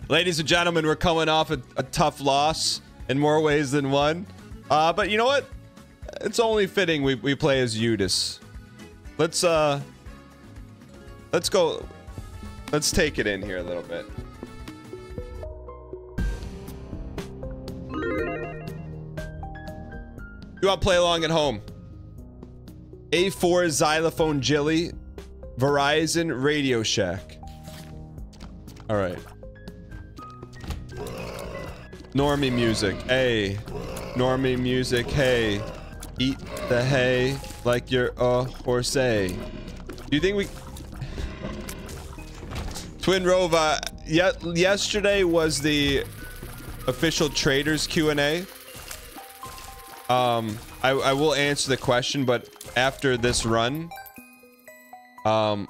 Ladies and gentlemen, we're coming off a tough loss in more ways than one. But you know what? It's only fitting we play as Judas. Let's go. Let's take it in here a little bit. You want to play along at home? A4 Xylophone Jilly, Verizon Radio Shack. All right. Normie music, hey. Normie music, hey. Eat the hay like you're a horse. Do you think we... Twin Rova, yesterday was the official traders Q&A. I will answer the question, but after this run, I'm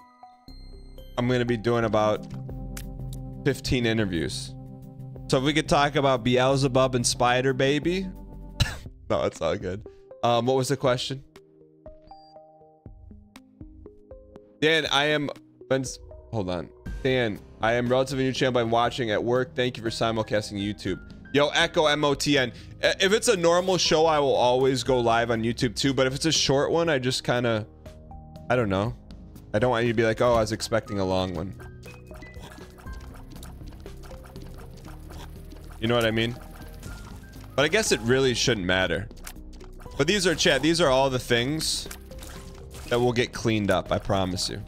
gonna be doing about 15 interviews. So if we could talk about Beelzebub and Spider Baby. No, it's all good. What was the question? Dan, hold on. Dan, I am relatively new channel, but I'm watching at work. Thank you for simulcasting YouTube. Yo, Echo MOTN. If it's a normal show, I will always go live on YouTube too. But if it's a short one, I just kind of, I don't know. I don't want you to be like, oh, I was expecting a long one. You know what I mean? But I guess it really shouldn't matter. But these are, chat, these are all the things that will get cleaned up, I promise you.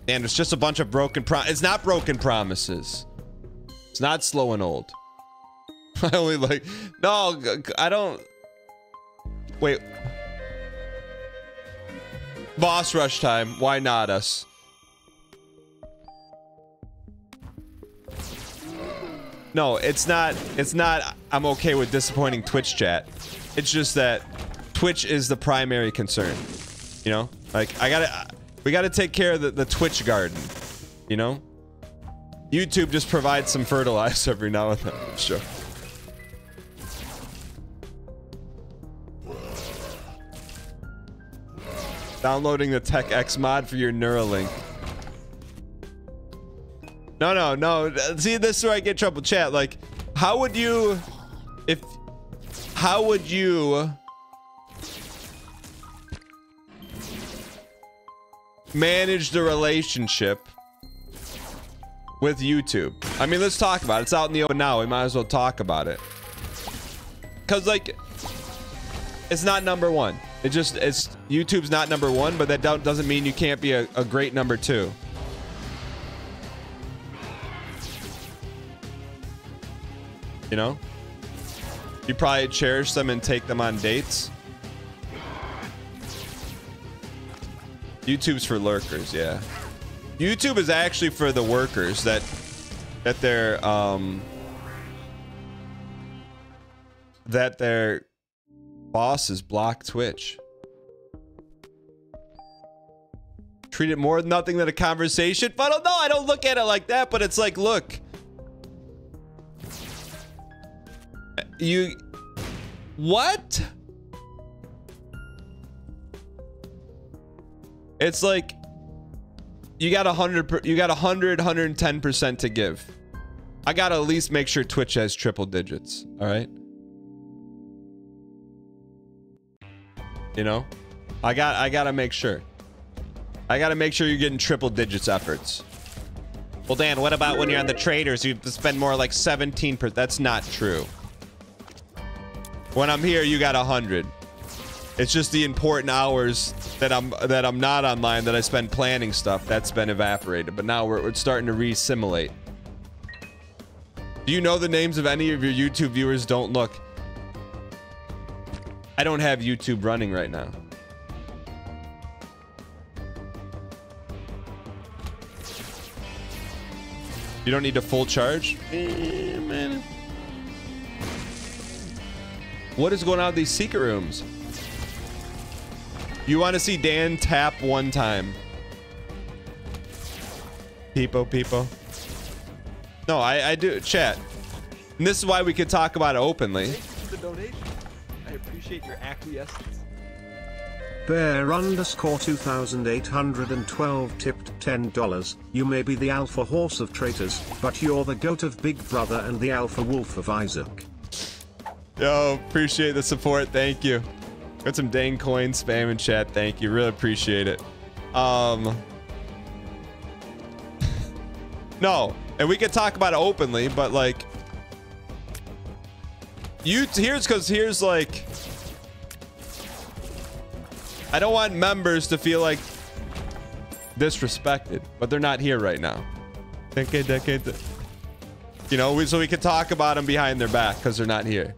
And it's just a bunch of broken it's not broken promises. It's not slow and old. I only like, no, I don't. Wait. Boss rush time. Why not us? No, it's not. I'm okay with disappointing Twitch chat. It's just that Twitch is the primary concern. You know, like we gotta take care of the Twitch garden. You know, YouTube just provides some fertilizer every now and then. Sure. Downloading the Tech X mod for your Neuralink. No. See, this is where I get in trouble, chat. Like, how would you manage the relationship with YouTube? I mean, let's talk about it. It's out in the open now. We might as well talk about it. Cause like, it's not number one. It's YouTube's not number one, but that doesn't mean you can't be a great number two. You know? You probably cherish them and take them on dates. YouTube's for lurkers, yeah. YouTube is actually for the workers that their bosses block Twitch. Treat it more nothing than a conversation. But no, I don't look at it like that, but it's like, look. What? It's like you got 110% to give. I gotta at least make sure Twitch has triple digits. All right. You know, I gotta make sure. I gotta make sure you're getting triple digits efforts. Well, Dan, what about when you're on the traders? You spend more like 17%. That's not true. When I'm here, you got 100. It's just the important hours that I'm not online that I spend planning stuff that's been evaporated. But now we're starting to re-simulate. Do you know the names of any of your YouTube viewers? Don't look. I don't have YouTube running right now. You don't need a full charge? Man. What is going on with these secret rooms? You want to see Dan tap one time? Peepo. No, I do. Chat. And this is why we could talk about it openly. Thanks for the donation. I appreciate your acquiescence. Bear_2812 tipped. $10. You may be the alpha horse of traitors, but you're the goat of Big Brother and the alpha wolf of Isaac. Yo, appreciate the support. Thank you. Got some dang coin spam in chat. Thank you. Really appreciate it. No, and we can talk about it openly, but like, here's like, I don't want members to feel like disrespected, but they're not here right now. You know, so we can talk about them behind their back because they're not here.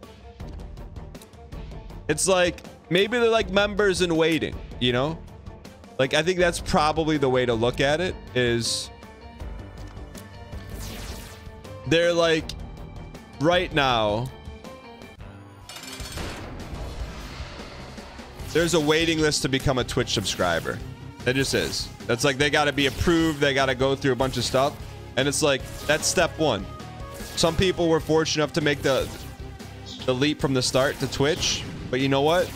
It's like, maybe they're like members in waiting, you know? Like, I think that's probably the way to look at it, is they're like, right now, there's a waiting list to become a Twitch subscriber. It just is. That's like, they got to be approved. They got to go through a bunch of stuff. And it's like, that's step one. Some people were fortunate enough to make the leap from the start to Twitch. But you know what?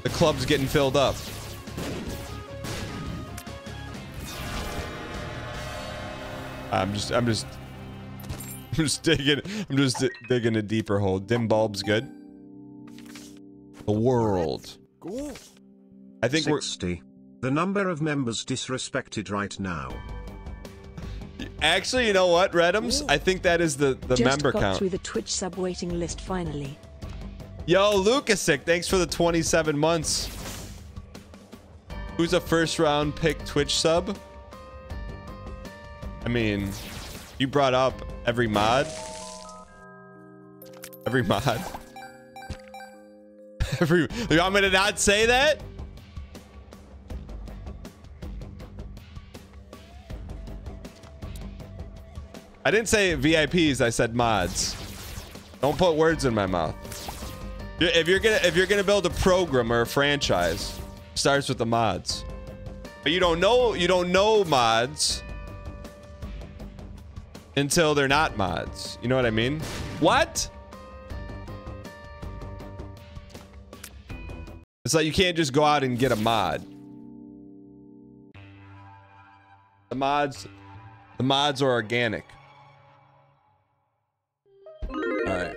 The club's getting filled up. I'm just digging a deeper hole. Dim bulb's good. The world. Cool. I think 60. The number of members disrespected right now. Actually, you know what, Redums? I think that is the member got count. Through the Twitch sub waiting list finally. Yo, Lucasic, thanks for the 27 months. Who's a first round pick Twitch sub? I mean, you brought up every mod. Every mod. You want me to not say that? I didn't say VIPs, I said mods. Don't put words in my mouth. If you're gonna build a program or a franchise, it starts with the mods. But you don't know mods until they're not mods. You know what I mean? What? It's like you can't just go out and get a mod. The mods are organic. All right.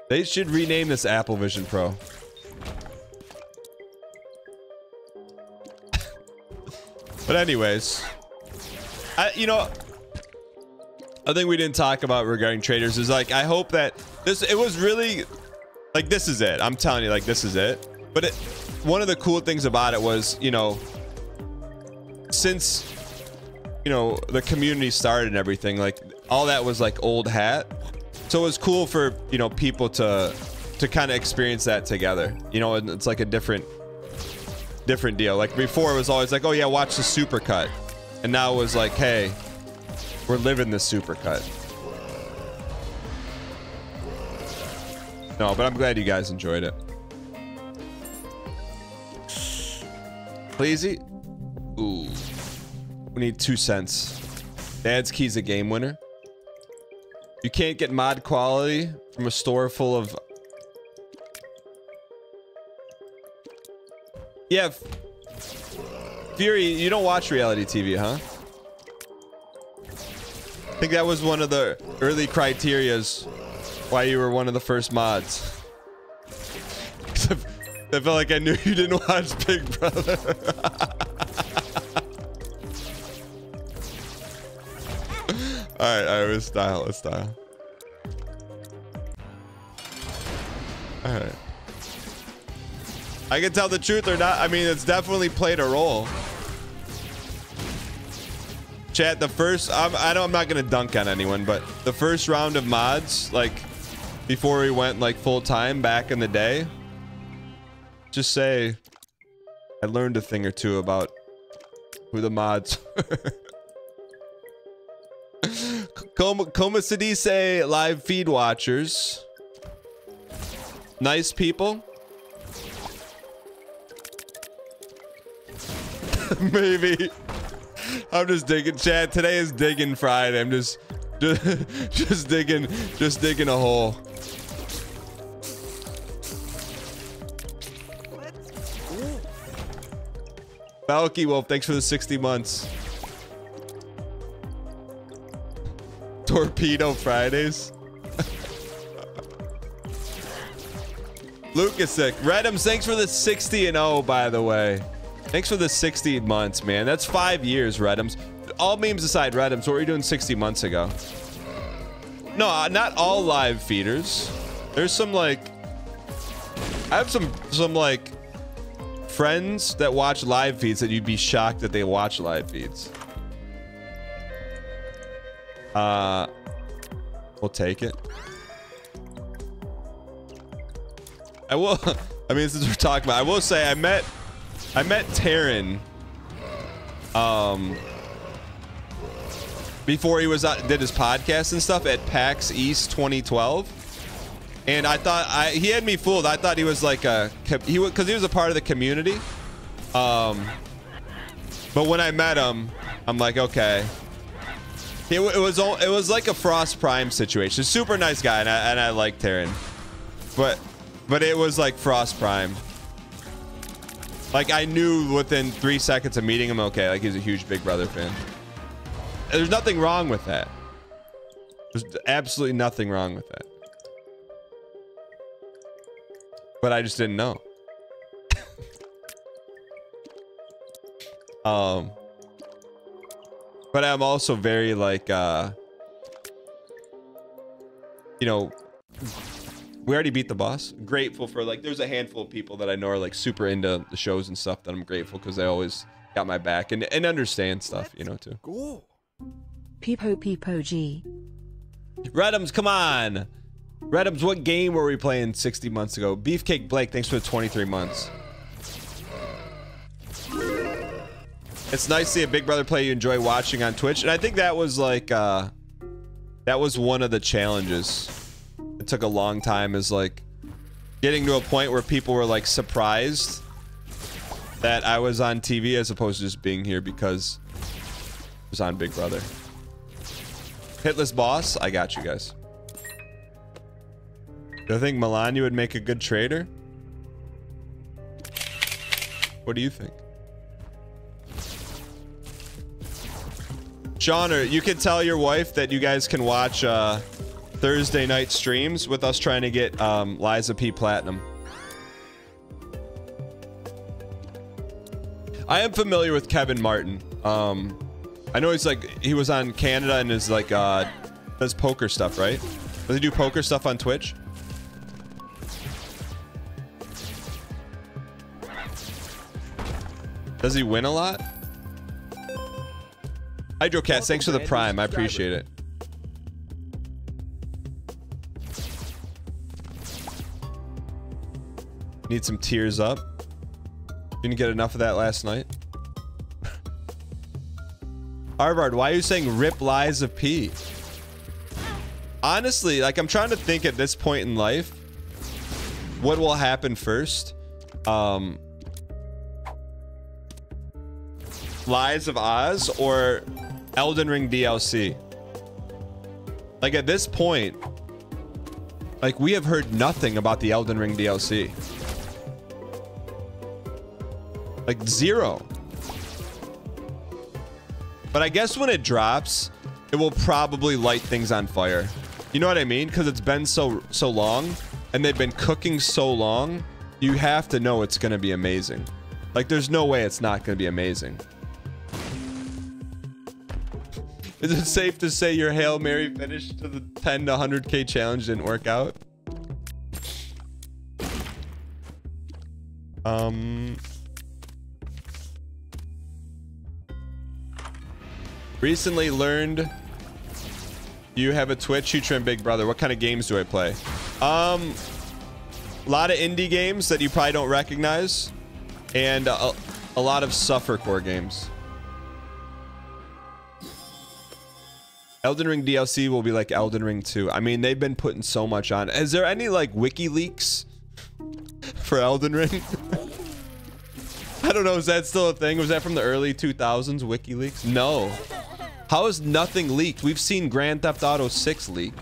They should rename this Apple Vision Pro. But anyways, you know, I think we didn't talk about regarding traders is like, I hope that it was really like, this is it. I'm telling you, like, this is it. But one of the cool things about it was, you know, since, you know, the community started and everything, like all that was like old hat. So it was cool for, you know, people to kind of experience that together, you know, and it's like a different deal. Like before it was always like, oh yeah, watch the supercut. And now it was like, hey, we're living the supercut. No, but I'm glad you guys enjoyed it. Pleasey? Ooh. We need 2 cents. Dad's Key's a game winner. You can't get mod quality from a store full of... Yeah. Fury, you don't watch reality TV, huh? I think that was one of the early criterias why you were one of the first mods. I felt like I knew you didn't watch Big Brother. All right, with style, with style. All right. I can tell the truth or not. I mean, it's definitely played a role. Chat, the first, I know I'm not gonna dunk on anyone, but the first round of mods, like before we went like full time back in the day, just say I learned a thing or two about who the mods Como se dice, live feed watchers. Nice people. Maybe. I'm just digging, chat. Today is digging Friday. I'm just digging a hole. Valky Wolf, thanks for the 60 months. Torpedo Fridays. Lucas sick. Redums, thanks for the 60 and 0, by the way. Thanks for the 60 months, man. That's 5 years, Redums. All memes aside, Redums, what were you doing 60 months ago? No, not all live feeders. There's some like, I have some like friends that watch live feeds that you'd be shocked that they watch live feeds. We'll take it. I will. I mean, since we're talking about, I will say I met Taryn. Before he was did his podcast and stuff at PAX East 2012, and I thought he had me fooled. I thought he was like because he was a part of the community. But when I met him, I'm like, okay. It was like a Frost Prime situation. Super nice guy, and I like Taryn, but it was like Frost Prime. Like I knew within 3 seconds of meeting him, okay, like he's a huge Big Brother fan. There's nothing wrong with that. There's absolutely nothing wrong with that. But I just didn't know. But I'm also very like, you know, we already beat the boss. Grateful for like, there's a handful of people that I know are like super into the shows and stuff that I'm grateful because they always got my back and understand stuff, you know, too. Cool. Peepo G. Redums, come on. Redums, what game were we playing 60 months ago? Beefcake Blake, thanks for the 23 months. It's nice to see a Big Brother play you enjoy watching on Twitch. And I think that was like, that was one of the challenges. It took a long time, is like getting to a point where people were like surprised that I was on TV as opposed to just being here because I was on Big Brother. Hitless boss, I got you guys. Do I think Melania would make a good trader? What do you think? Sean, you can tell your wife that you guys can watch Thursday night streams with us trying to get Liza P Platinum. I am familiar with Kevin Martin. I know he was on Canada and is like does poker stuff, right? Does he do poker stuff on Twitch? Does he win a lot? Hydrocat, thanks for the prime. I appreciate it. Need some tears up. Didn't get enough of that last night. Harvard, why are you saying rip Lies of P? Honestly, like I'm trying to think at this point in life, what will happen first? Lies of Oz or Elden Ring DLC? Like at this point, like we have heard nothing about the Elden Ring DLC. Like zero. But I guess when it drops, it will probably light things on fire. You know what I mean? Because it's been so long and they've been cooking so long, you have to know it's going to be amazing. Like there's no way it's not going to be amazing. Is it safe to say your Hail Mary finish to the 10 to 100k challenge didn't work out? Recently learned you have a Twitch, you trim Big Brother. What kind of games do I play? A lot of indie games that you probably don't recognize, and a lot of suffercore games. Elden Ring DLC will be like Elden Ring 2. I mean, they've been putting so much on. Is there any like WikiLeaks for Elden Ring? I don't know. Is that still a thing? Was that from the early 2000s, WikiLeaks? No. How is nothing leaked? We've seen Grand Theft Auto 6 leak.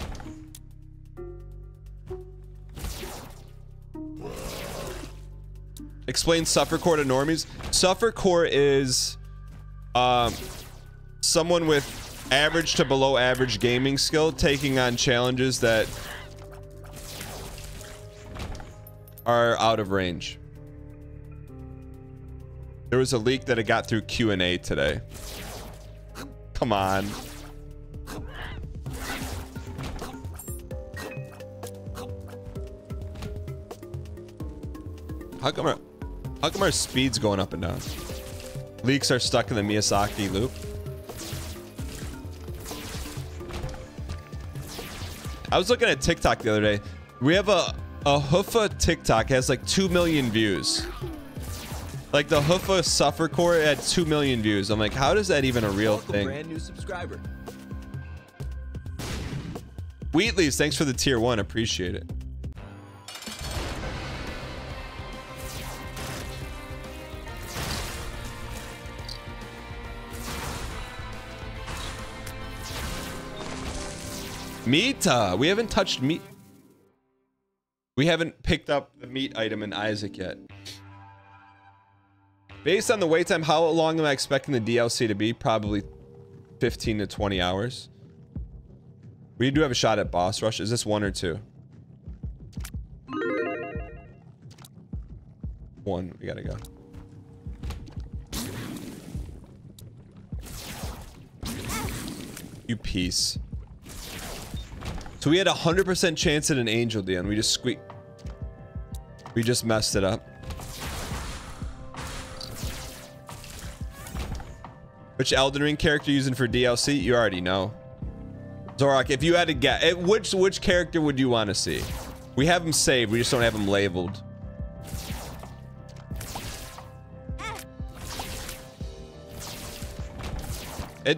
Explain suffercore to normies. Suffercore is someone with average to below average gaming skill taking on challenges that are out of range. There was a leak that it got through Q&A today. Come on. How come our speed's going up and down? Leaks are stuck in the Miyazaki loop. I was looking at TikTok the other day. We have a Hoofa TikTok has like 2 million views. Like the Hoofa Suffercore had 2 million views. I'm like, how does that even a real thing? Brand new subscriber. Wheatley's, thanks for the tier 1. Appreciate it. Meat. We haven't touched meat. We haven't picked up the meat item in Isaac yet. Based on the wait time, how long am I expecting the DLC to be? Probably 15 to 20 hours. We do have a shot at boss rush. Is this 1 or 2? 1. We gotta go. You piece. So we had a 100% chance at an angel, Dan. We just messed it up. Which Elden Ring character using for DLC? You already know. Zorak, if you had to guess, which character would you want to see? We have them saved. We just don't have them labeled.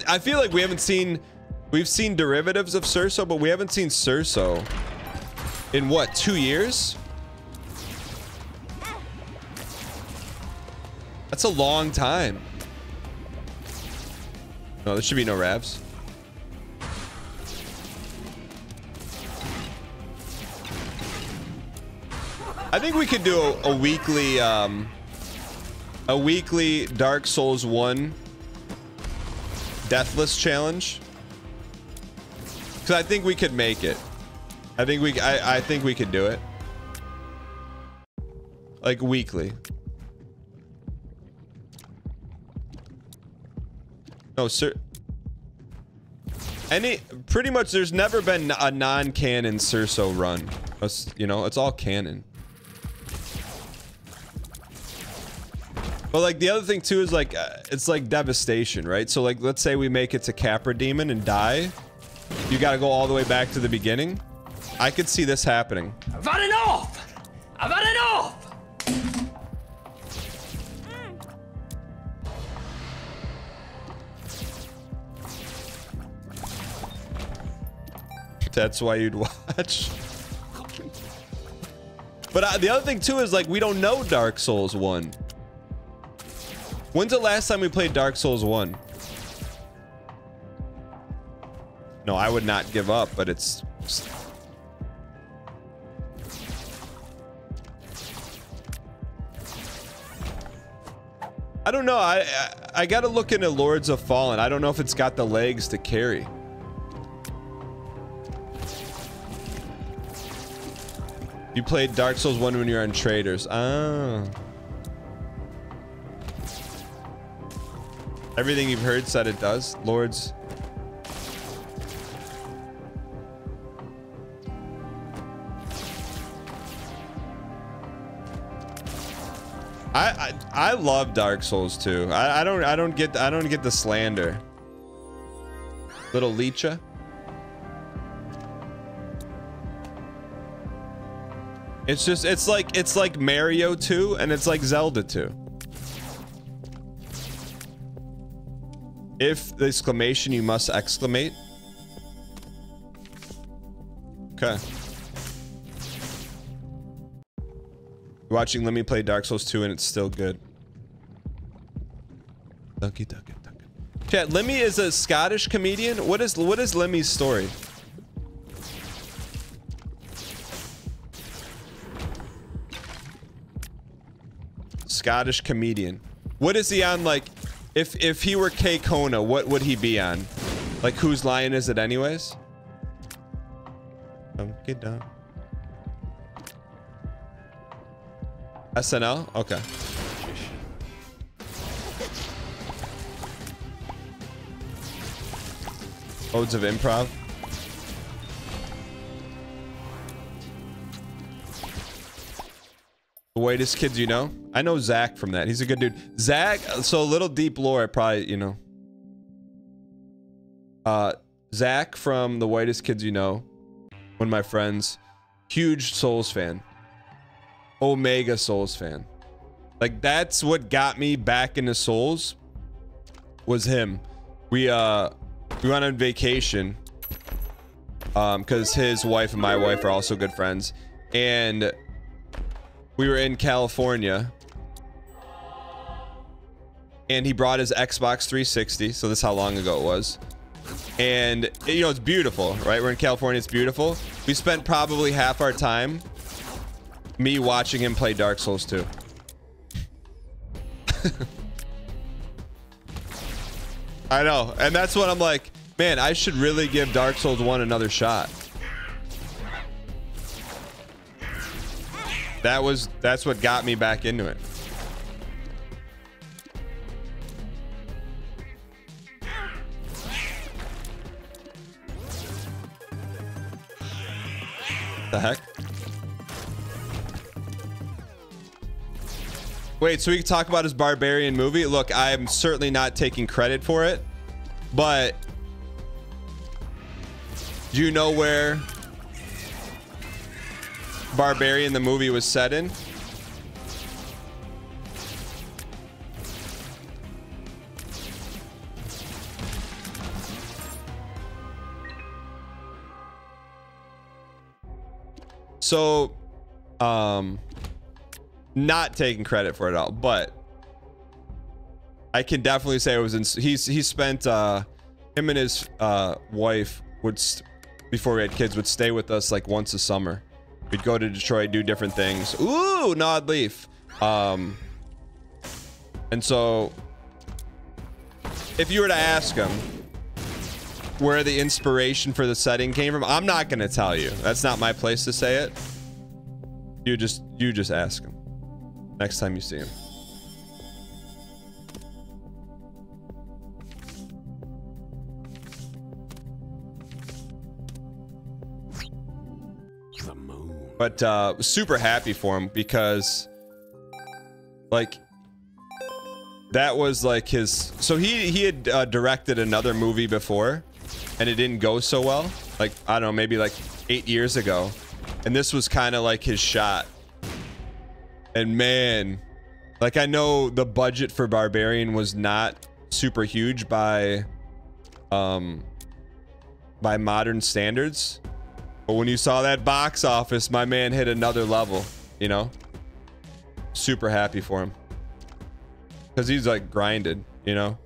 I feel like we haven't seen... We've seen derivatives of Cerso, but we haven't seen Cerso in what, 2 years? That's a long time. No, there should be no Ravs. I think we could do a weekly Dark Souls 1 Deathless challenge. Because I think we could make it. I think we could do it. Like weekly. No, sir. Pretty much there's never been a non-canon Cerso run. You know, it's all canon. But like the other thing too is like, it's like devastation, right? So like, let's say we make it to Capra Demon and die. You got to go all the way back to the beginning. I could see this happening. I've had enough! I've had enough! That's why you'd watch. But the other thing too is like, we don't know Dark Souls 1. When's the last time we played Dark Souls 1? No, I would not give up, but it's... I don't know. I gotta look into Lords of Fallen. I don't know if it's got the legs to carry. You played Dark Souls 1 when you were on Traders. Ah. Everything you've heard said it does. Lords. I love Dark Souls 2. I don't get the slander. Little Leecha. It's just it's like Mario 2 and it's like Zelda 2. If the exclamation, you must exclamate. Okay. Watching Let Me play Dark Souls 2 and it's still good. Dunky. Chat, Lemmy is a Scottish comedian. What is Lemmy's story? Scottish comedian. What is he on? Like, if he were K Kona, what would he be on? Like, whose line is it anyways? Don't get down. SNL? Okay. Odes of improv. The whitest kids you know? I know Zach from that. He's a good dude. Zach, so a little deep lore, I probably, you know. Zach from the whitest kids you know. One of my friends. Huge Souls fan. Omega Souls fan. Like, that's what got me back into Souls. Was him. We went on vacation. Because his wife and my wife are also good friends. And we were in California. And he brought his Xbox 360. So this is how long ago it was. And, you know, it's beautiful, right? We're in California. It's beautiful. We spent probably half our time me watching him play Dark Souls 2. I know. And that's what I'm like, man, I should really give Dark Souls 1 another shot. That's what got me back into it. The heck? Wait, so we can talk about his Barbarian movie? Look, I'm certainly not taking credit for it, but do you know where Barbarian the movie was set in? So, not taking credit for it all, but I can definitely say it was in, he spent, him and his, wife would, before we had kids, would stay with us like once a summer. We'd go to Detroit, do different things. Ooh, Nod Leaf. And so if you were to ask him where the inspiration for the setting came from, I'm not going to tell you. That's not my place to say it. You just ask him next time you see him. The moon. But super happy for him because like that was like his, so he had directed another movie before and it didn't go so well, like I don't know, maybe like 8 years ago, and this was kind of like his shot. And man, like I know the budget for Barbarian was not super huge by modern standards, but when you saw that box office, my man hit another level, you know. Super happy for him because he's like grinded, you know.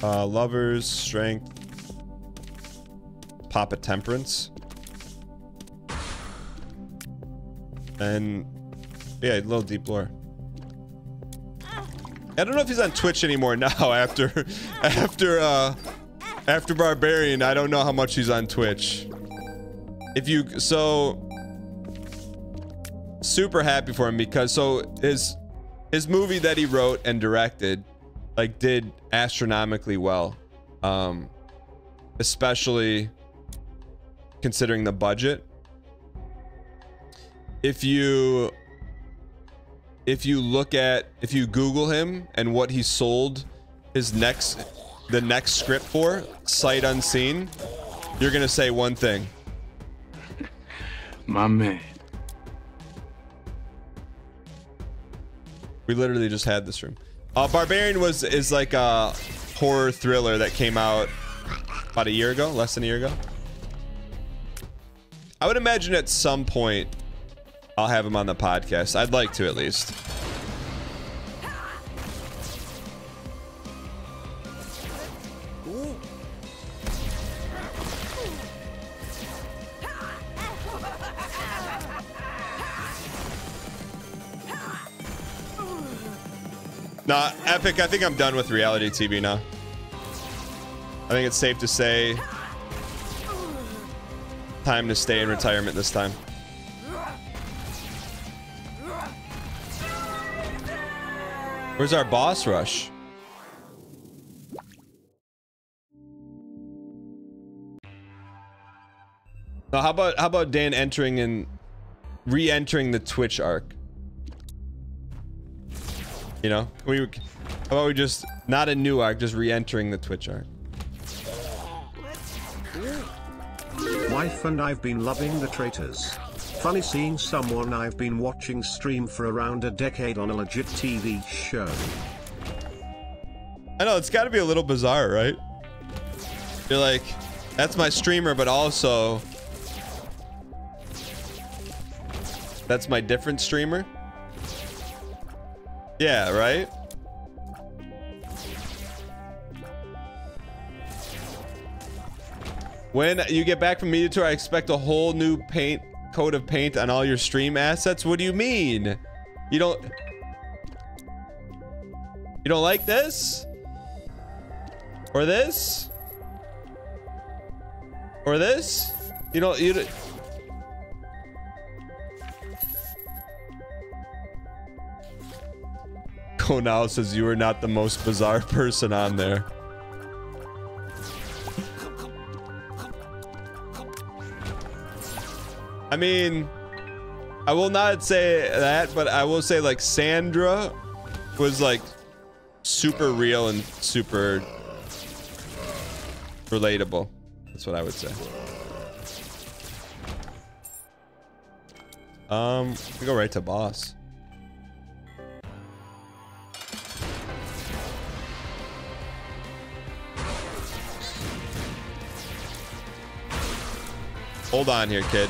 Lovers, strength, Papa Temperance, and yeah, a little deep lore. I don't know if he's on Twitch anymore now after Barbarian. I don't know how much he's on Twitch. If you, so super happy for him because so his movie that he wrote and directed like did astronomically well, especially considering the budget. If you Google him and what he sold the next script for, sight unseen, you're gonna say one thing. My man. We literally just had this room. Barbarian is like a horror thriller that came out about a year ago, less than a year ago. I would imagine at some point I'll have him on the podcast. I'd like to at least. Nah, Epic, I think I'm done with reality TV now. I think it's safe to say time to stay in retirement this time. Where's our boss rush? No, how about Dan entering and re-entering the Twitch arc? You know, how about we just not a new arc, just re-entering the Twitch arc? Wife and I've been loving the traitors. Funny seeing someone I've been watching stream for around a decade on a legit TV show. I know, it's got to be a little bizarre, right? You're like, that's my streamer, but also that's my different streamer. Yeah, right? When you get back from media tour, I expect a whole new coat of paint on all your stream assets. What do you mean? You don't like this? Or this? Or this? You don't Konal says you are not the most bizarre person on there. I mean, I will not say that, but I will say like Sandra was like super real and super relatable. That's what I would say. We go right to boss. Hold on here, kid.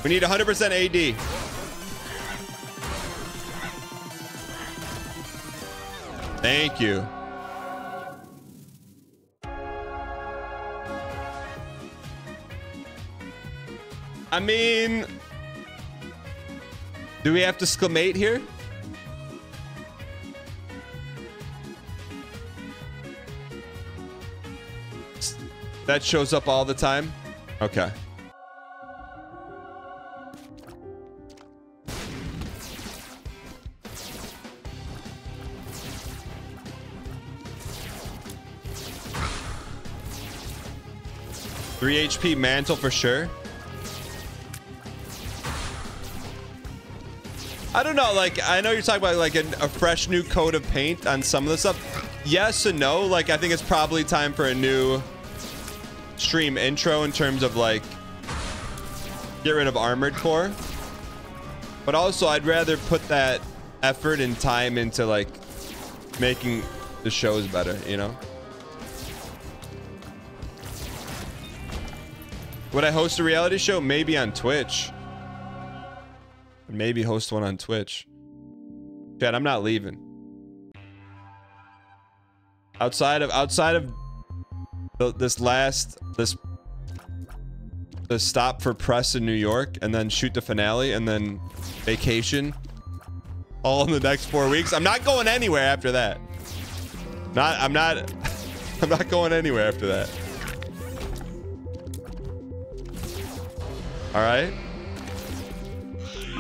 We need 100% AD. Thank you. I mean, do we have to exclamate here? That shows up all the time? Okay. Three HP mantle for sure. I don't know, like, I know you're talking about like a fresh new coat of paint on some of the stuff. Yes and no. Like, I think it's probably time for a new stream intro in terms of like get rid of armored core, but also I'd rather put that effort and time into like making the shows better, you know. Would I host a reality show? Maybe on Twitch. Maybe host one on Twitch. Chad, I'm not leaving. Outside of this stop for press in New York and then shoot the finale and then vacation all in the next 4 weeks. I'm not going anywhere after that. I'm not going anywhere after that. All right.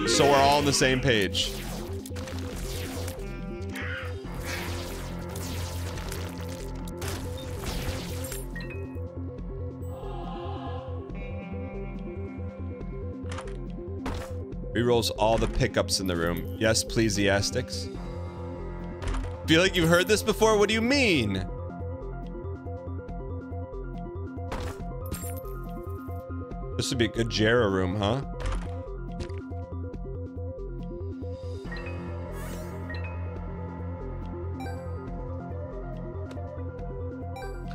So we're all on the same page. Rerolls all the pickups in the room. Yes, pleasiastics. Feel like you've heard this before? What do you mean? This would be a good Jera room, huh?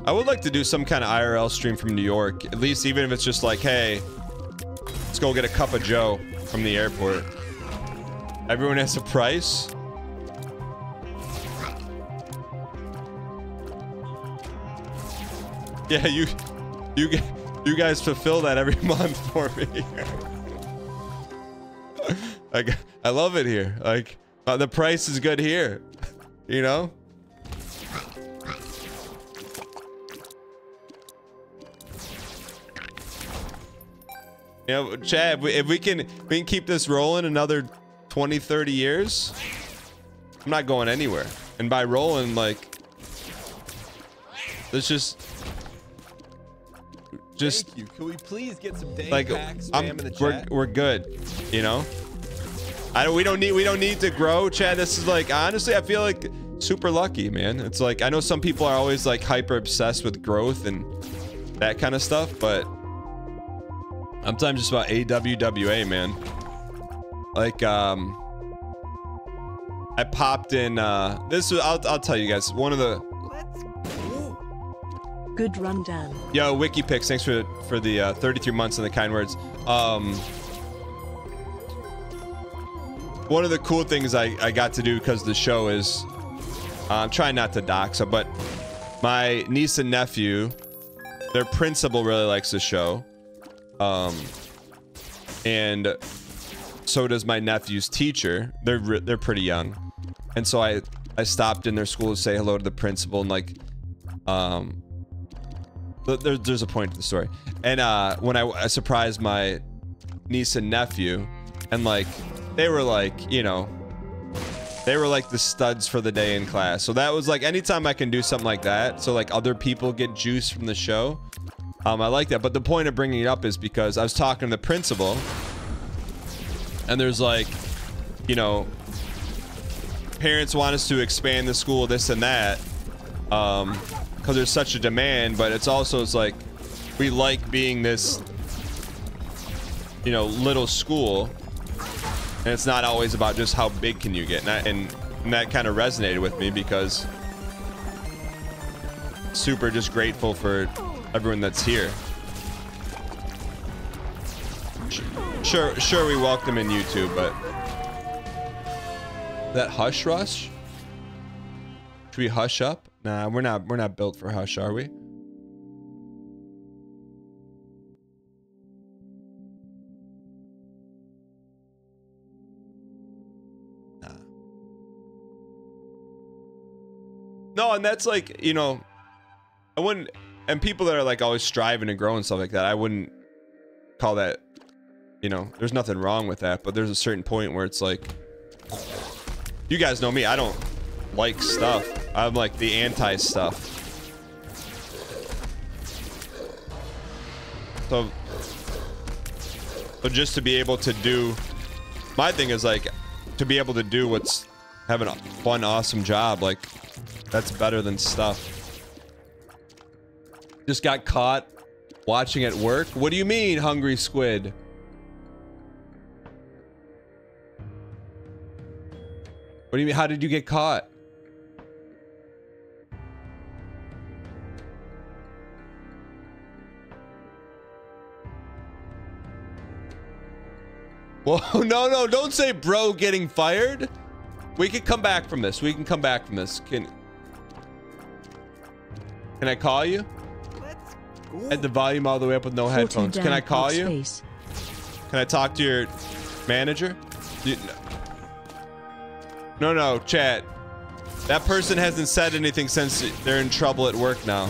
I would like to do some kind of IRL stream from New York. At least even if it's just like, hey, let's go get a cup of Joe from the airport. Everyone has a price. Yeah, you guys fulfill that every month for me. I love it here. Like, The price is good here. You know? You know, Chad, if we can keep this rolling another 20, 30 years, I'm not going anywhere. And by rolling, like, let's just Thank you. Can we please get some dang like packs spam in the chat? we're good, you know? We don't need to grow, Chad. This is like, honestly, I feel like super lucky, man. It's like, I know some people are always like hyper obsessed with growth and that kind of stuff, but I'm talking just about AWWA, man. Like, I popped in, this was, I'll tell you guys, one of the, Good rundown. yo, WikiPix, thanks for the 33 months and the kind words. One of the cool things I got to do because of the show is, I'm trying not to dox her, but my niece and nephew, their principal really likes the show. And so does my nephew's teacher. They're pretty young. And so I stopped in their school to say hello to the principal and like, there's a point to the story. And when I surprised my niece and nephew, and like they were like, you know, they were like the studs for the day in class. So that was like, anytime I can do something like that, so like other people get juice from the show, I like that. But the point of bringing it up is because I was talking to the principal, and there's like, you know, parents want us to expand the school, this and that, because there's such a demand. But it's also, it's like, we like being this, you know, little school, and it's not always about just how big can you get. And that kind of resonated with me because super just grateful for everyone that's here. Sure, we welcome in YouTube, but that hush rush? Should we hush up? Nah, we're not built for hush, are we? Nah. No, and that's like, you know, I wouldn't, and people that are like always striving to grow and stuff like that, I wouldn't call that, you know, there's nothing wrong with that, but there's a certain point where it's like, you guys know me, I don't like stuff. I'm like the anti stuff. So just to be able to do, my thing is like, to be able to do what's, having a fun, awesome job, like that's better than stuff. Just got caught watching at work. What do you mean, Hungry Squid? What do you mean? How did you get caught? Whoa, no, don't say bro getting fired. We can come back from this. We can come back from this. Can I call you? At the volume all the way up with no headphones. Can I call you? Can I talk to your manager? No, chat. That person hasn't said anything since they're in trouble at work now.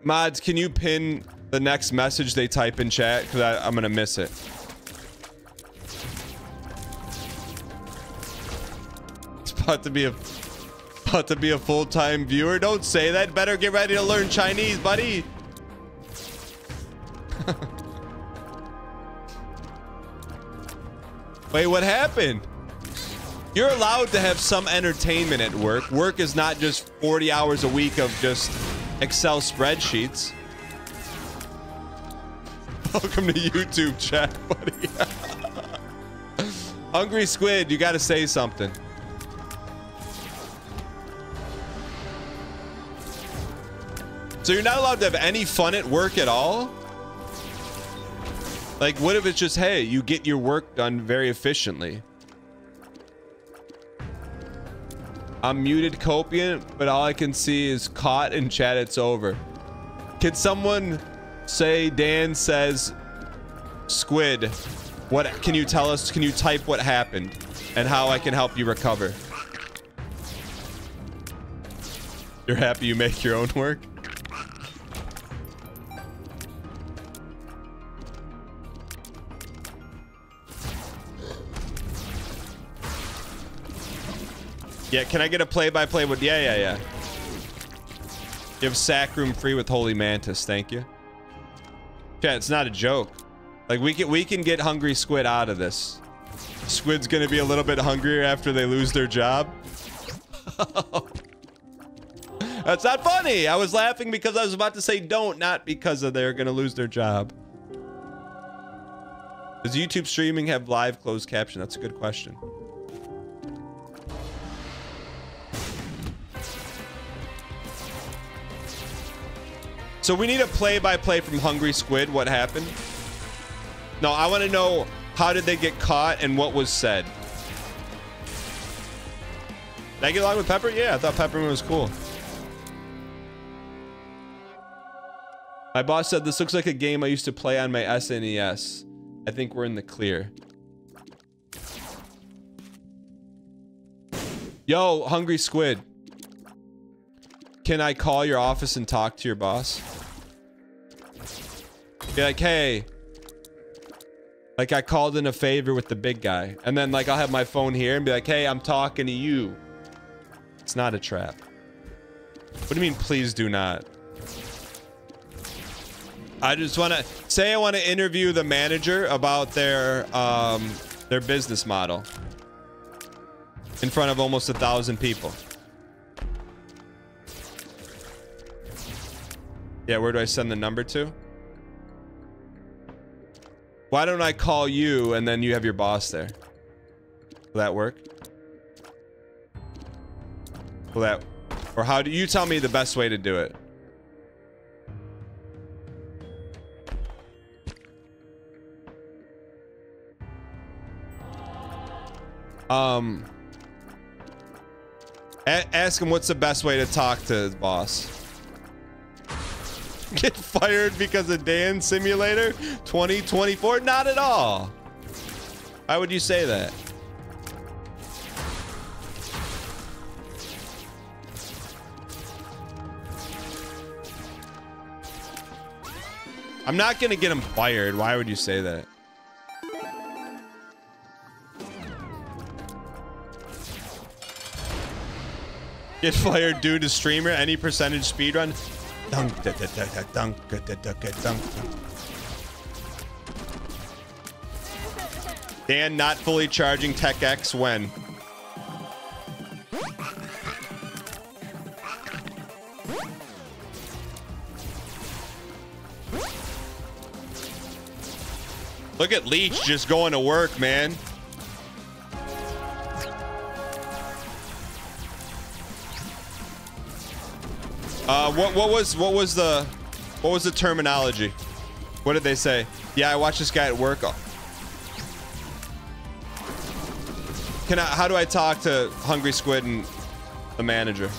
Mods, can you pin the next message they type in chat? Because I'm gonna miss it. It's about to be a full-time viewer. Don't say that. Better get ready to learn Chinese, buddy. Wait, what happened? You're allowed to have some entertainment at work. Work is not just 40 hours a week of just Excel spreadsheets. Welcome to YouTube chat, buddy. Hungry Squid, you gotta say something. So you're not allowed to have any fun at work at all? Like, what if it's just, hey, you get your work done very efficiently? I'm muted, Copian, but all I can see is caught in chat. It's over. Can someone say Dan says squid What can you tell us? Can you type what happened and how I can help you recover? You're happy you make your own work? Yeah, can I get a play-by-play with... Yeah. You have sack room free with Holy Mantis. Thank you. Yeah, it's not a joke. Like, we can get Hungry Squid out of this. Squid's gonna be a little bit hungrier after they lose their job. That's not funny. I was laughing because I was about to say don't, not because of they're gonna lose their job. Does YouTube streaming have live closed caption? That's a good question. So we need a play-by-play from Hungry Squid. What happened? No, I want to know how did they get caught and what was said. Did I get along with Pepper? Yeah, I thought Peppermint was cool. My boss said this looks like a game I used to play on my SNES. I think we're in the clear. Yo, Hungry Squid. Can I call your office and talk to your boss? Be like, hey, like I called in a favor with the big guy. And then like I'll have my phone here and be like, hey, I'm talking to you. It's not a trap. What do you mean, please do not? I just want to say I want to interview the manager about their business model in front of almost 1,000 people. Yeah, where do I send the number to? Why don't I call you and then you have your boss there? Will that work? Will that... Or how do you tell me the best way to do it? Ask him what's the best way to talk to his boss. Get fired because of Dan Simulator 2024? Not at all. Why would you say that? I'm not gonna get him fired. Why would you say that? Get fired due to streamer, any percentage speedrun? Dunk, dunk, dunk, dunk, dunk, dunk. Dan not fully charging Tech X when? Look at Leech just going to work, man. What was the terminology? What did they say? Yeah, I watched this guy at work. How do I talk to Hungry Squid and the manager?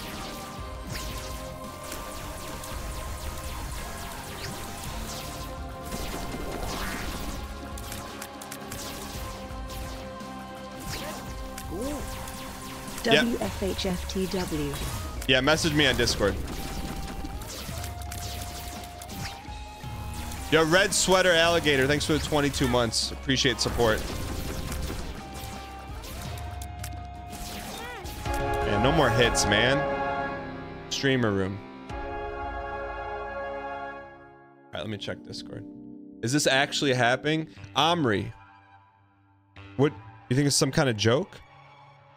WFHFTW. Yeah, message me on Discord. Yo, Red Sweater Alligator, thanks for the 22 months. Appreciate support. Yeah, no more hits, man. Streamer room. All right, let me check Discord. Is this actually happening? Omri. What? You think it's some kind of joke?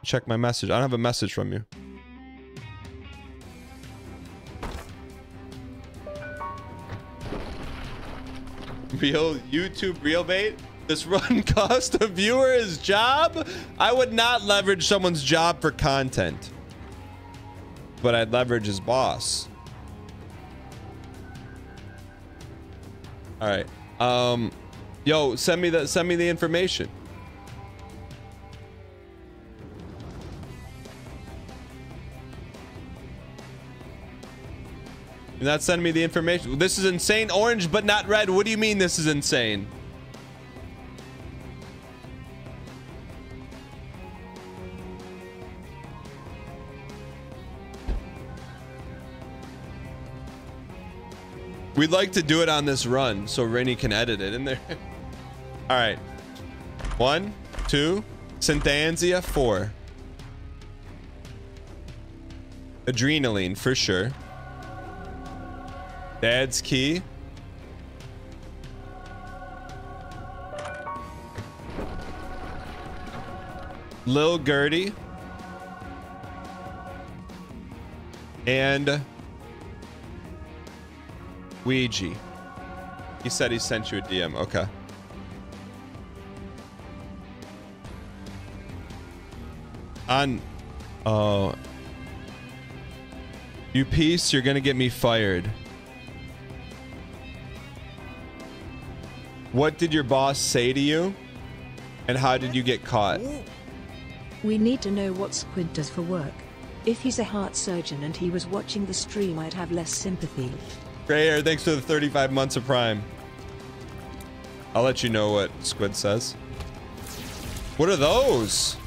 Check my message. I don't have a message from you. Real YouTube real bait? This run cost a viewer his job? I would not leverage someone's job for content, but I'd leverage his boss. All right. Yo, send me the information. You're not sending me the information. This is insane. Orange, but not red. What do you mean this is insane? We'd like to do it on this run so Rainy can edit it in there. All right. 1, 2, Synthansia, 4. Adrenaline for sure. Dad's key. Lil Gertie. And Ouija. He said he sent you a DM. Okay. Oh. You piece, you're gonna get me fired. What did your boss say to you? And how did you get caught? We need to know what Squid does for work. If he's a heart surgeon and he was watching the stream, I'd have less sympathy. Gray Hair, thanks for the 35 months of Prime. I'll let you know what Squid says. What are those?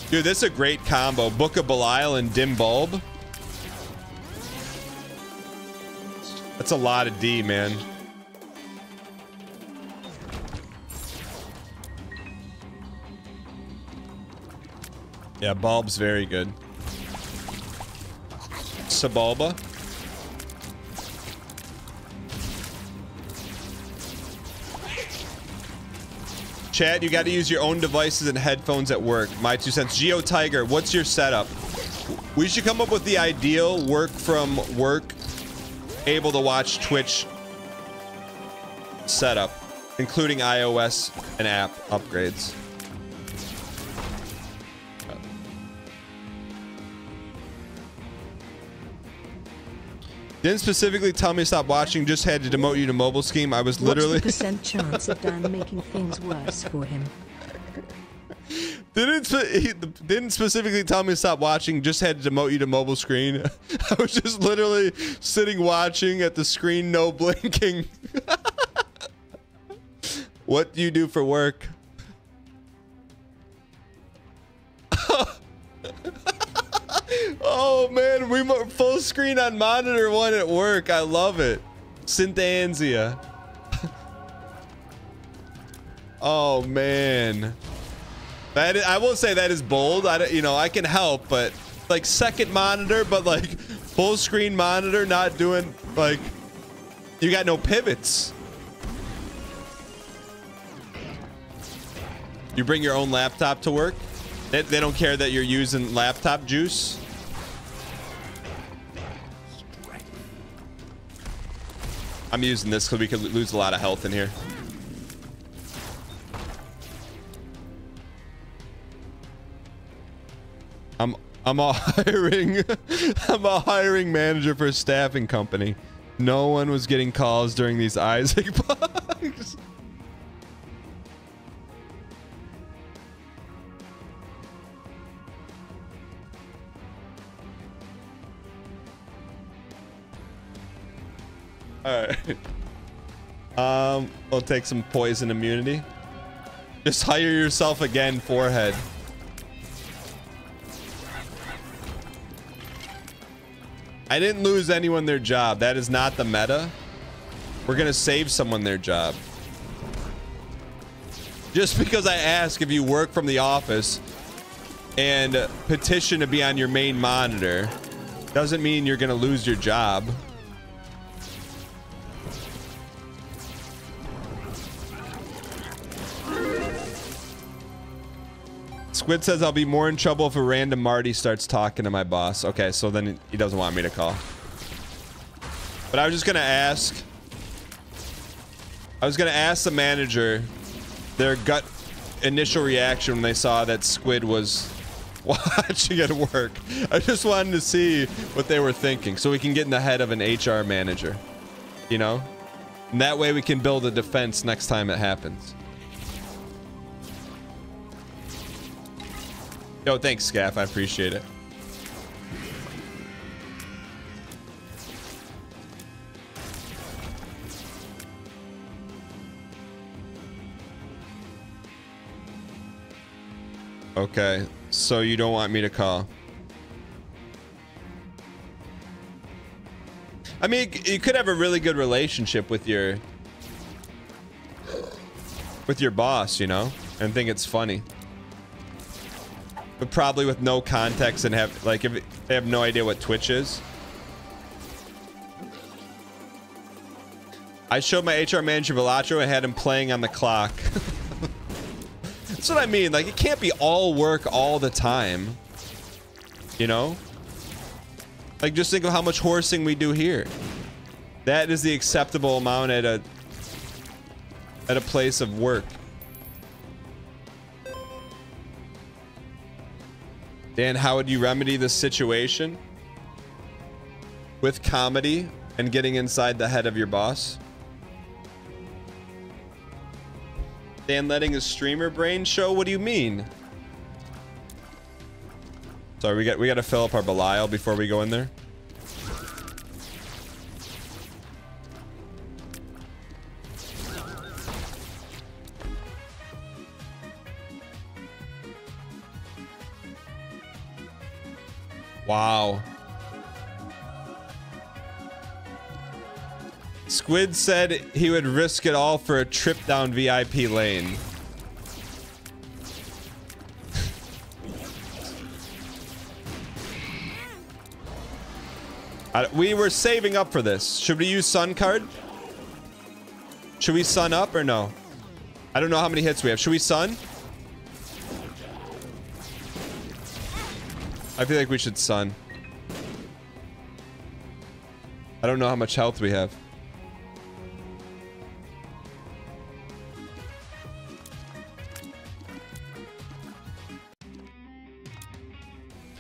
Dude, this is a great combo. Book of Belial and Dim Bulb. That's a lot of D, man. Yeah, Bulb's very good. Sebulba. Chat, you got to use your own devices and headphones at work. My 2 cents. Geo Tiger, what's your setup? We should come up with the ideal work from work, able to watch Twitch setup, including iOS and app upgrades. Didn't specifically tell me to stop watching, just had to demote you to mobile scheme. I was literally... What's the % chance of Dan making things worse for him? Didn't specifically tell me to stop watching, just had to demote you to mobile screen. I was just literally sitting watching at the screen, no blinking. What do you do for work? Oh man, we full screen on monitor 1 at work. I love it. Synthansia. Oh man, I will say that is bold. I can help, but like second monitor, but like full screen monitor, not doing like you got no pivots. You bring your own laptop to work. They don't care that you're using laptop juice. I'm using this because we could lose a lot of health in here. I'm a hiring manager for a staffing company. No one was getting calls during these Isaac bugs. All right. We'll take some poison immunity. Just hire yourself again, forehead. I didn't lose anyone their job. That is not the meta. We're gonna save someone their job. Just because I ask if you work from the office and petition to be on your main monitor doesn't mean you're gonna lose your job. Squid says I'll be more in trouble if a random Marty starts talking to my boss. Okay, so then he doesn't want me to call. But I was just gonna ask. I was gonna ask the manager their gut initial reaction when they saw that Squid was watching at work. I just wanted to see what they were thinking so we can get in the head of an HR manager. You know? And that way we can build a defense next time it happens. Yo, thanks, Scaff. I appreciate it. Okay, so you don't want me to call. I mean, you could have a really good relationship with your boss, you know, and think it's funny. But probably with no context and have like if they have no idea what Twitch is. I showed my HR manager Velatro and had him playing on the clock. That's what I mean. Like, it can't be all work all the time. You know? Like, just think of how much horsing we do here. That is the acceptable amount at a place of work. Dan, how would you remedy this situation? With comedy and getting inside the head of your boss? Dan letting his streamer brain show? What do you mean? Sorry, we got to fill up our Belial before we go in there. Wow. Squid said he would risk it all for a trip down VIP lane. We were saving up for this. Should we use Sun card? Should we Sun up or no? I don't know how many hits we have. Should we Sun? I feel like we should Sun. I don't know how much health we have.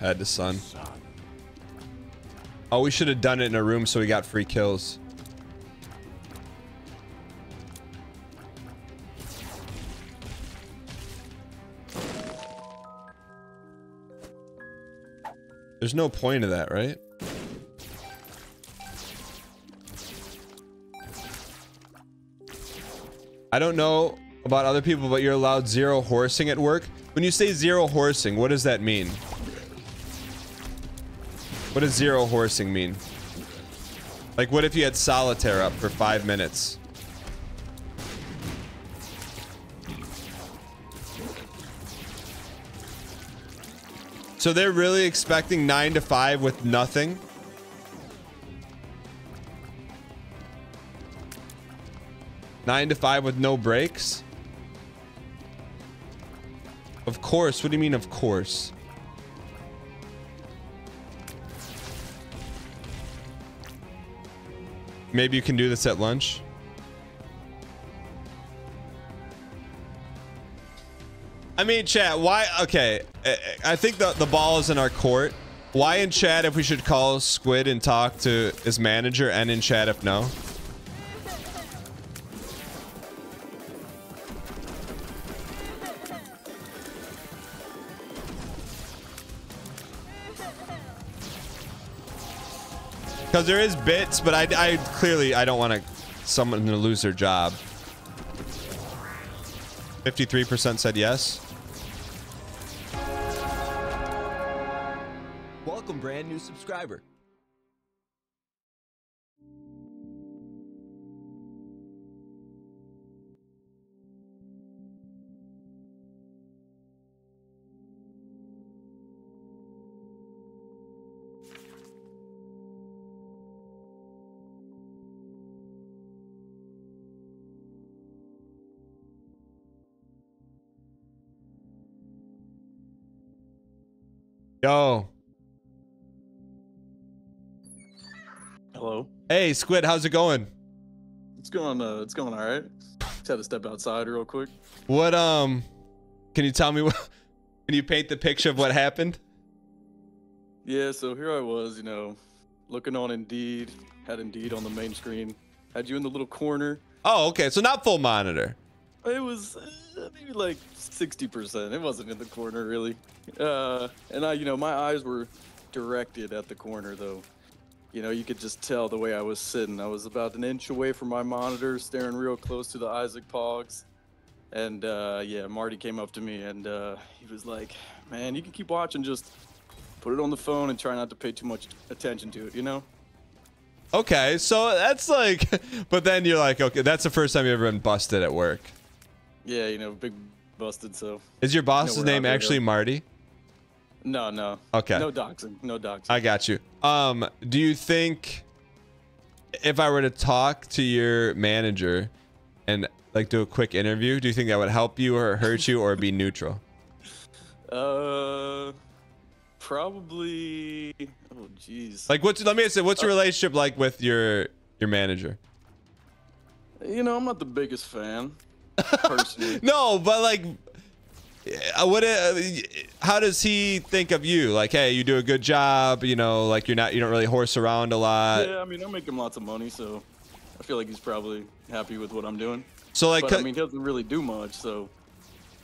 Had to Sun. Oh, we should have done it in a room so we got free kills. There's no point of that, right? I don't know about other people, but you're allowed 0 horsing at work. When you say 0 horsing, what does that mean? What does 0 horsing mean? Like, what if you had solitaire up for 5 minutes? So they're really expecting 9 to 5 with nothing? Nine to 5 with no breaks? Of course. What do you mean, of course? Maybe you can do this at lunch. I mean, chat, why? Okay, I think the ball is in our court. Why in chat if we should call Squid and talk to his manager, and in chat if no? Because there is bits, but I clearly don't want someone to lose their job. 53% said yes. Welcome, brand new subscriber. Yo. Hello. Hey, Squid, how's it going? It's going all right. Just had to step outside real quick. What, can you tell me what, can you paint the picture of what happened? Yeah, so here I was, you know, looking on Indeed, had Indeed on the main screen, had you in the little corner. Oh, okay, so not full monitor. It was maybe like 60%. It wasn't in the corner really. And you know, my eyes were directed at the corner though. You know, you could just tell the way I was sitting. I was about an inch away from my monitor, staring real close to the Isaac Pogs. And yeah, Marty came up to me and he was like, man, you can keep watching, just put it on the phone and try not to pay too much attention to it, you know? Okay, so that's like, but then you're like, okay, that's the first time you've ever been busted at work. Yeah, you know, big busted. So Is your boss's we're name out there, actually though. Marty? No, no. Okay. No doxing. No doxing. I got you. Do you think if I were to talk to your manager and like do a quick interview, do you think that would help you or hurt you or be neutral? Probably. Oh, jeez. Like, let me say, what's your relationship like with your manager? You know, I'm not the biggest fan, personally. No, but like, how does he think of you? Like, hey, you do a good job. You know, like you don't really horse around a lot. Yeah, I mean, I make him lots of money, so I feel like he's probably happy with what I'm doing. So like, but I mean, he doesn't really do much, so.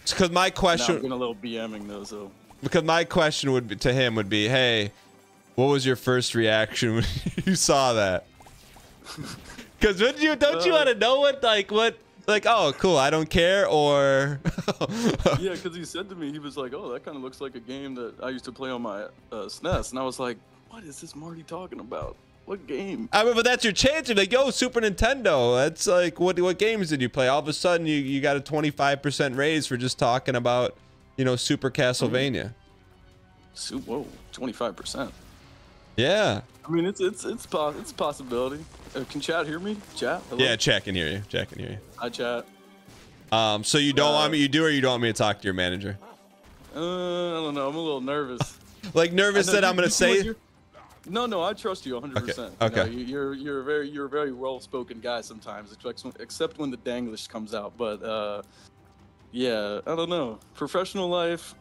Because my question. Now I'm getting a little BMing though, so. Because my question would be to him would be, hey, what was your first reaction when you saw that? Because don't you want to know what oh cool, I don't care, or yeah, because he said to me, he was like, oh, that kind of looks like a game that I used to play on my SNES, and I was like, what is this Marty talking about? What game? I mean, but that's your chance. You're like, yo, Super Nintendo. That's like, what games did you play? All of a sudden, you got a 25% raise for just talking about, you know, Super Castlevania. Whoa, 25%. Yeah. I mean, it's a possibility. Can chat hear me? Chat? Hello? Yeah, chat can hear you. Chat can hear you. Hi, chat. So you don't want me? You do or you don't want me to talk to your manager? I don't know. I'm a little nervous. Like nervous that I'm gonna say. No, I trust you 100%. Okay. You know, you're a very well-spoken guy sometimes, except when the Danglish comes out. But yeah, I don't know. Professional life.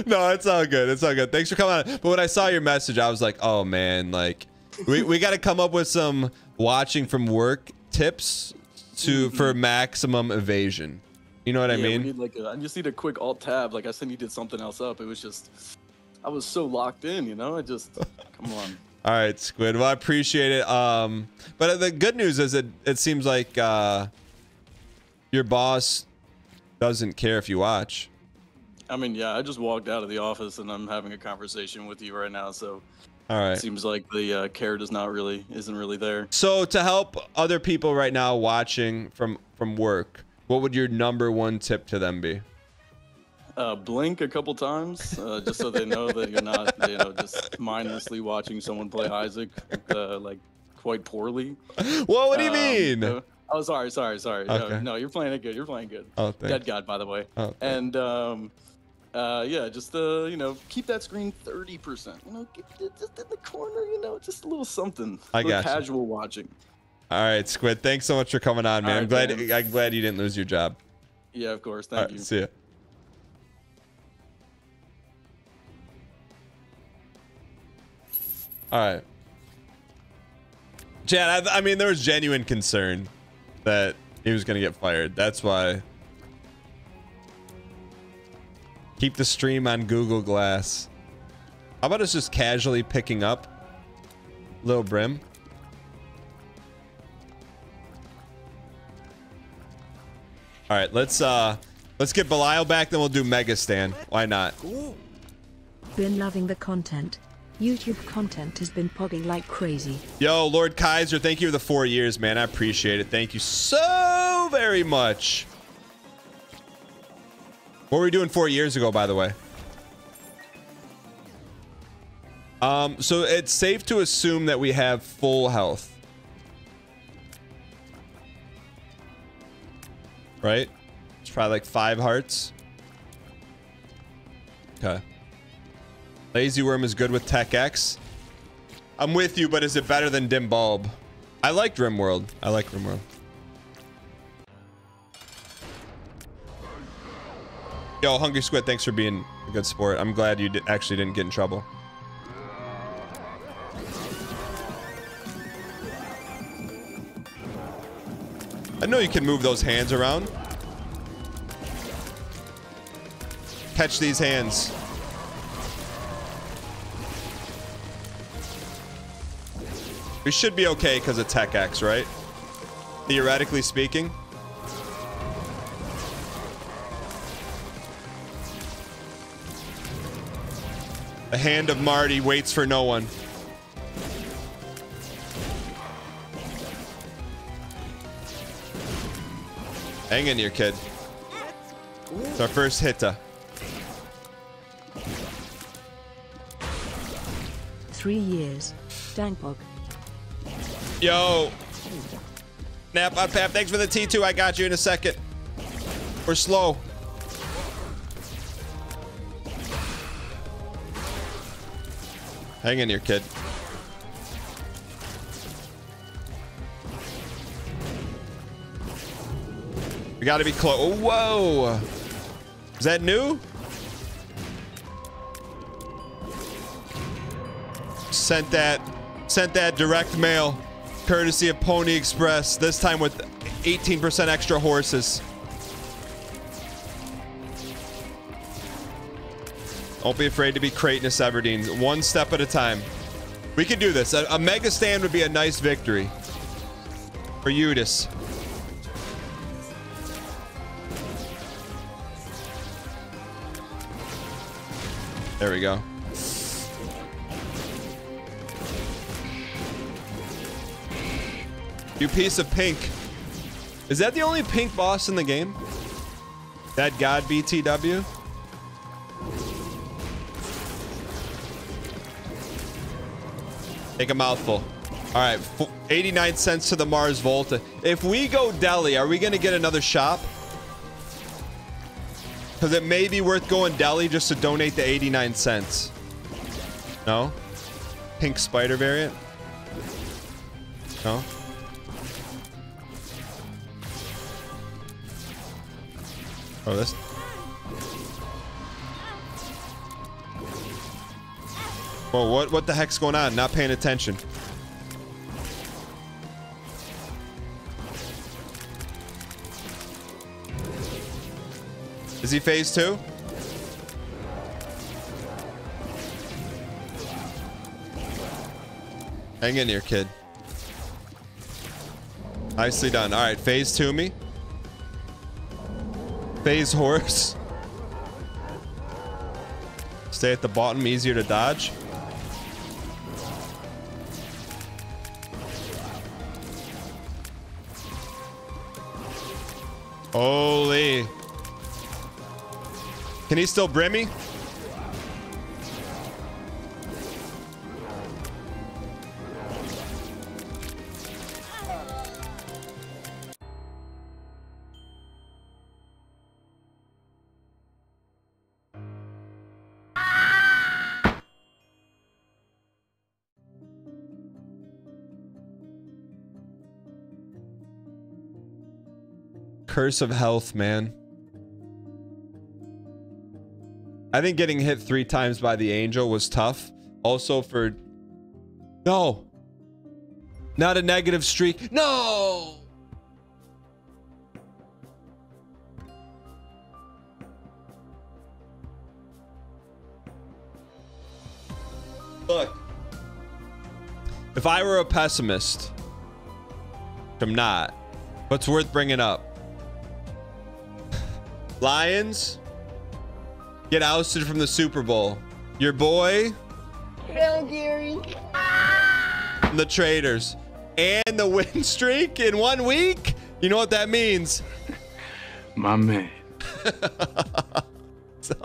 No, it's all good. It's all good. Thanks for coming on. But when I saw your message, I was like, oh man, like we got to come up with some watching from work tips for maximum evasion. You know what I mean? We need I just need a quick alt tab. Like I said, you did something else up. It was just, I was so locked in, you know? Come on. All right, Squid. Well, I appreciate it. But the good news is it seems like your boss doesn't care if you watch. I mean, yeah, I just walked out of the office and I'm having a conversation with you right now. So all right. It seems like the care isn't really there. So to help other people right now watching from work, what would your #1 tip to them be? Blink a couple times, just so they know that you're not, you know, just mindlessly watching someone play Isaac, like quite poorly. Well, what do you mean? Oh, sorry. Okay. No, you're playing it good. You're playing good. Oh, thanks. Dead God, by the way. Oh, and yeah, just you know, keep that screen 30%. You know, just in the corner. You know, just a little something. I got you. Casual watching. All right, Squid. Thanks so much for coming on, man. All right, I'm glad you didn't lose your job. Yeah, of course. Thank you. See ya. All right. Chad, I mean, there was genuine concern that he was going to get fired. That's why. Keep the stream on Google Glass. How about us just casually picking up Lil Brim? All right, let's get Belial back, then we'll do Mega Stan. Why not? Been loving the content. YouTube content has been pogging like crazy. Yo, Lord Kaiser, thank you for the 4 years, man. I appreciate it. Thank you so very much. What were we doing 4 years ago, by the way? So it's safe to assume that we have full health. Right? It's probably like 5 hearts. Okay. Lazy Worm is good with Tech X. I'm with you, but is it better than Dim Bulb? I like Rimworld. I like Rimworld. Yo, Hungry Squid, thanks for being a good sport. I'm glad you actually didn't get in trouble. I know you can move those hands around. Catch these hands. We should be okay because of Tech X, right? Theoretically speaking. The hand of Marty waits for no one. Hang in here, kid. It's our first hitter. 3 years. Dankbog. Yo. Nap on Pap, thanks for the T2. I got you in a second. We're slow. Hang in here, kid. We gotta be close. Oh, whoa. Is that new? Sent that direct mail, courtesy of Pony Express, this time with 18% extra horses. Don't be afraid to be Kratos Everdeen. One step at a time. We can do this. A mega stand would be a nice victory for Eudes. There we go. You piece of pink. Is that the only pink boss in the game? That god BTW? Take a mouthful. All right, 89 cents to the Mars Volta. If we go deli, are we gonna get another shop? Because it may be worth going deli just to donate the 89 cents. No? Pink spider variant? No? Oh, this. Whoa, what the heck's going on? Not paying attention. Is he phase 2? Hang in here, kid. Nicely done. All right, phase 2 me. Phase horse. Stay at the bottom, easier to dodge. Holy. Can he still brim me? Curse of health, man. I think getting hit 3 times by the angel was tough. Also for... No! Not a negative streak. No! Look. If I were a pessimist, which I'm not, but it's worth bringing up. Lions get ousted from the Super Bowl. Your boy, Gary. the Traders, and the win streak in 1 week. You know what that means? My man. So